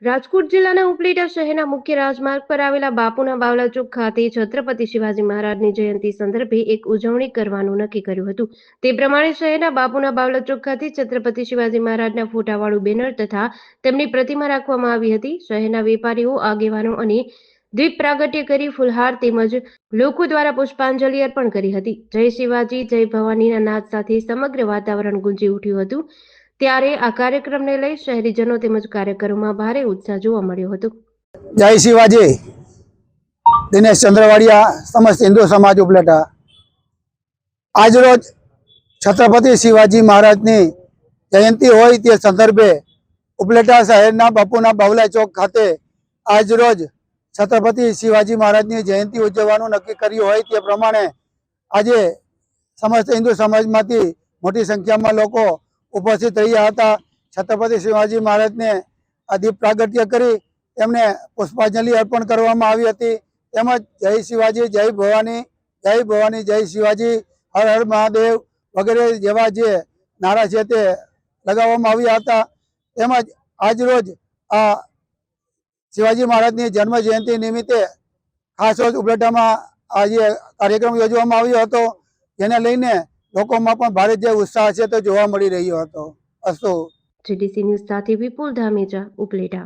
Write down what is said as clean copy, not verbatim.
રાજકોટ જિલ્લાના ઉપલેટા શહેરના મુખ્ય રાજમાર્ગ પર આવેલા બાપુના બાવલા ચોક ખાતે છત્રપતિ શિવાજી મહારાજની જયંતિ સંદર્ભે એક ઉજવણી કરવાનું નક્કી કર્યું હતું। તે પ્રમાણે શહેરના બાપુના બાવલા ચોક ખાતે છત્રપતિ શિવાજી મહારાજના ફોટાવાળું બેનર તથા તેમની પ્રતિમા રાખવામાં આવી હતી। શહેરના વેપારીઓ, આગેવાનો અને દીપ પ્રાગટ્ય કરી ફુલહાર તેમજ લોકો દ્વારા પુષ્પાંજલિ અર્પણ કરી હતી। જય શિવાજી, જય ભવાનીના નાદ સાથે સમગ્ર વાતાવરણ ગુંજી ઉઠ્યું હતું। ત્યારે આ કાર્યક્રમને લઈ શહેરીજનો તેમજ કાર્યકરોમાં ભારે ઉત્સાહ જોવા મળ્યો હતો। जय शिवाजी। दिनेश चंद्रवाड़िया समस्त हिंदू समाज उपलेटा आज रोज छत्रपति शिवाजी महाराज की जयंती होय ते संदर्भे उपलेटा शहरना बापूना बावला चौक खाते आज रोज छत्रपति शिवाजी महाराज की जयंती उजवવાનું नक्की कर्યું હોય તે પ્રમાણે આજે समस्त हिंदू समाज मांथी मोटी संख्या में लोग उपस्थित रह्या हता। छत्रपति शिवाजी महाराज ने आ दीप प्रागट्य करी तेमने पुष्पांजलि अर्पण करवामां आवी हती। तेमज जय शिवाजी, जय भवानी, जय भवानी, जय शिवाजी, हर हर महादेव वगैरह जेवा जे नारा छे ते लगाववामां आव्या हता। तेमज आज रोज आ शिवाजी महाराज की जन्म जयंती निमित्ते खास रोज उपलेटामां आज कार्यक्रम योजवामां आव्यो हतो, जेने लईने लोकोमां पण भारे जे उत्साह छे ते जोवा मळी रह्यो हतो। अस्तु। GDC न्यूज़ साथी विपुल धामेजा, उपलेटा।